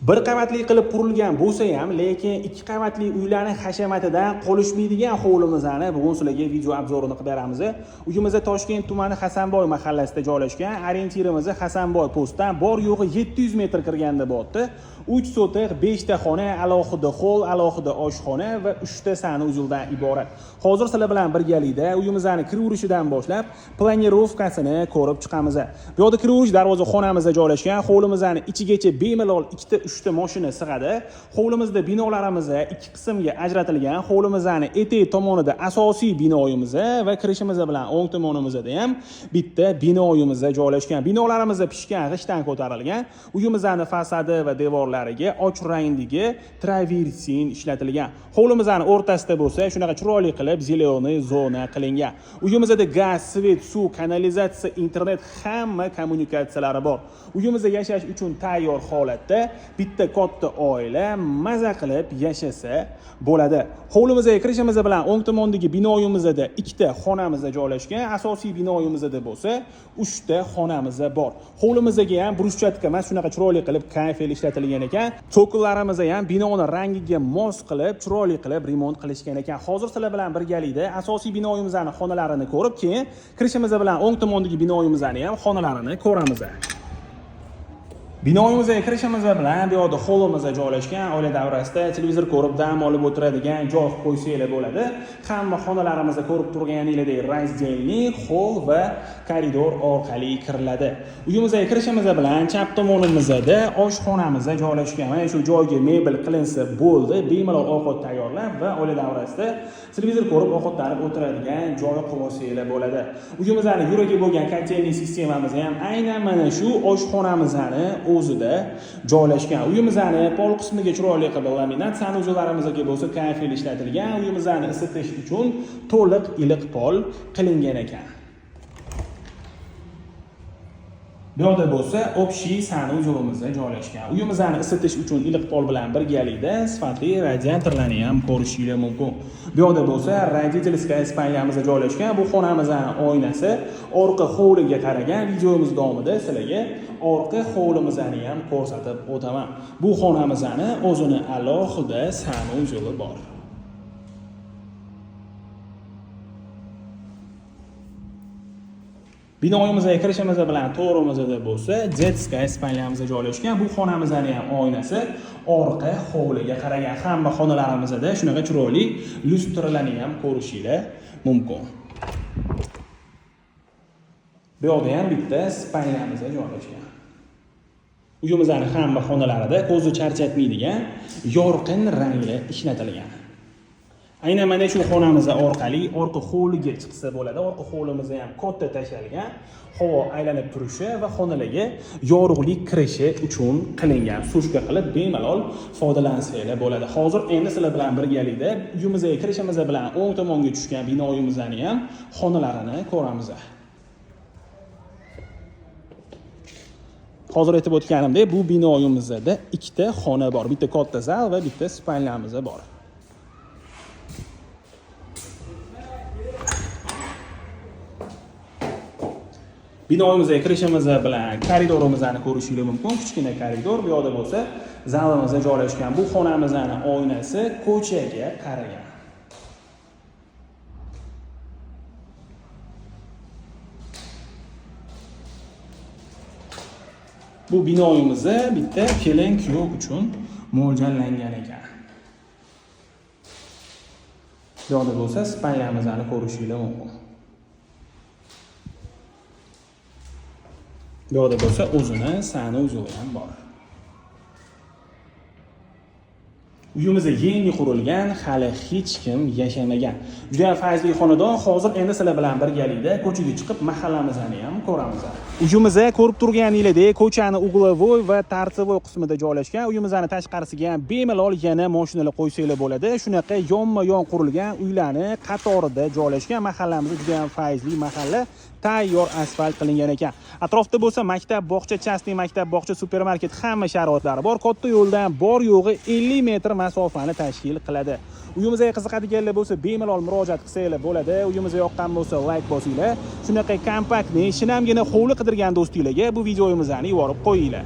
Bir qavatli qilib qurilgan bo'lsa ham, lekin ikki qavatli uylarning hashamatidan qolishmaydigan hovlimizni bugun sizlarga video obzorini qilib beramiz. Uyimiz Toshkent tumani Hasanboy mahallasida joylashgan. Orientirimiz Hasanboy postdan bor yo'g'i 700 metr kirganda bo'ldi. 3 sotiq, 5 ta xona, alohida hol, alohida oshxona va 3 ta sanuzeldan iborat. Hozir sizlar bilan birgalikda uyimizning kiraverishidan boshlab planirovkasini ko'rib chiqamiz. Bu yerda kiraverish darvoza xonamizda joylashgan. Hovlimizning ichigacha bemalol 2 ta 3 ta mashina sig'adi. Hovlimizda binolarimiz ikki qismga ajratilgan. Hovlimizning etek tomonida asosiy binoyimiz va kirishimiz bilan o'ng tomonimizda ham bitta binoyimiz joylashgan. Binolarimiz pishgan g'ishtdan ko'tarilgan. Uyimizning fasadi va devorlariga och rangdagi traversin ishlatilgan. Hovlimizning o'rtasida bo'lsa, shunaqa chiroyli qilib zeleniy zona qilingan. Uyimizda gaz, svet, suv, kanalizatsiya, internet hamma kommunikatsiyalari bor. Uyimizda yashash uchun tayyor holatda bitta katta oila maza qilib yashasa bo'ladi. Hovlimizga kirishimiz bilan o'ng tomondagi binoyimizda 2 ta xonamiz joylashgan. Asosiy binoyimizda bo'lsa 3 ta xonamiz bor. Hovlimizga ham bruschatka emas, shunaqa chiroyli qilib kafel ishlatilgan ekan. Cho'qillarimiz ham binoning rangiga mos qilib, chiroyli qilib remont qilishgan ekan. Hozir sizlar bilan birgalikda asosiy binoyimizning xonalarini ko'rib, keyin kirishimiz bilan o'ng tomondagi binoyimizning ham xonalarini ko'ramiz. Binoyimizga kirishimiz bilan bu yerda holimiz joylashgan. Oila davrasida televizor ko'rib dam olib o'tiradigan joy qo'ysanglar bo'ladi. Hamma xonalarimizni ko'rib turganingizdek razdelnik, hol va koridor orqali kiriladi. Uyimizga kirishimiz bilan chap tomonimizda oshxonamiz joylashgan. Mana shu joyga mebel qilinsa bo'ldi. Bemalol ovqat tayyorlab va oila davrasida televizor ko'rib ovqatlanib o'tiradigan joy qilsanglar bo'ladi. Uyimizning yuragi bo'lgan konteyner sistemamiz ham aynan mana shu oshxonamizning o'zida joylashgan. Uyimizning pol qismiga chiroyli qilib laminat, sanuzellarimizga bo'lsa kafel ishlatilgan. Uyimizni isitish uchun to'liq iliq pol qilingan ekan. Bu yerda bo'lsa общий sanuzelimiz joylashgan. Uyimizni isitish uchun iliq pol bilan birgalikda sifatli radiatorlarni ham ko'rishingiz mumkin. Bu yerda bo'lsa родительская spalnyamiz joylashgan. Bu xonamizning oynasi orqa hovliga qaragan. Videomiz davomida sizlarga orqa hovlimizni ham ko'rsatib o'taman. Bu xonamizning o'zini alohida sanuzeli bor. Binoyimizga kirishimiz bilan to'g'rimizda bo'lsa детская spalnyamiz joylashgan. Bu xonamizning ham oynasi orqa hovliga qaragan. Hamma xonalarimizda shunaqa chiroyli lyustralarni ham ko'rishingiz mumkin. Bu yerda ham bitta spalnyamiz joylashgan. Uyimizning hamma xonalarida ko'zni charchatmaydigan yorqin rangli ishlatilgan. Aynan mana shu xonamiz orqali orqa hovliga chiqsa bo'ladi. Orqa hovlimizda ham katta tashalgan, havo aylanib turishi va xonalarga yorug'lik kirishi uchun qilingan. Sushka qilib bemalol foydalansanglar bo'ladi. Hozir endi sizlar bilan birgalikda uyimizga kirishimiz bilan o'ng tomonga tushgan binoyimizning ham xonalarini ko'ramiz. Hozir aytib o'tganimdek, bu binoyimizda 2 ta xona bor. Bitta katta zal va bitta spalnyamiz bor. Binoyimizga kirishimiz bilan koridorimizni ko'rishingiz mumkin. Kichkina koridor. Bu yerda bo'lsa zalimizda joylashgan. Bu xonamizning oynasi ko'chaga qaragan. Bu binoyimiz bitta kelin-kuyov uchun mo'ljallangan ekan. Bu yerda bo'lsa spalnyamizni ko'rishingiz mumkin. Bu yerda bo'lsa o'zini sanuzeli ham bor. Uyimizda yangi qurilgan, hali hech kim yashamagan. Juda ham fayzli xonadon. Hozir endi sizlar bilan birgalikda ko'chaga chiqib mahallamizni ham ko'ramiz. Uyimizda ko'rib turganingizdek, ko'chani uglovoy va tartibvoy qismida joylashgan. Uyimizning tashqarisiga ham bemalol yana mashinalar qo'ysanglar bo'ladi. Shunaqa yonma-yon qurilgan uylarni qatorida joylashgan. Mahallamiz juda ham fayzli mahalla. Tayyor asfalt qilingan ekan. Atrofda bo'lsa maktab, bog'cha, частный maktab, bog'cha, supermarket hamma sharoitlari bor. Katta yo'ldan bor yo'g'i 50 metr masofani tashkil qiladi. Uyimizga qiziqadiganlar bo'lsa bemalol murojaat qilsanglar bo'ladi. Uyimizga yoqqan bo'lsa like bosinglar. Shunaqa kompaktni, shinamgina hovli qidirgan do'stinglarga bu videomizni yuborib qo'yinglar.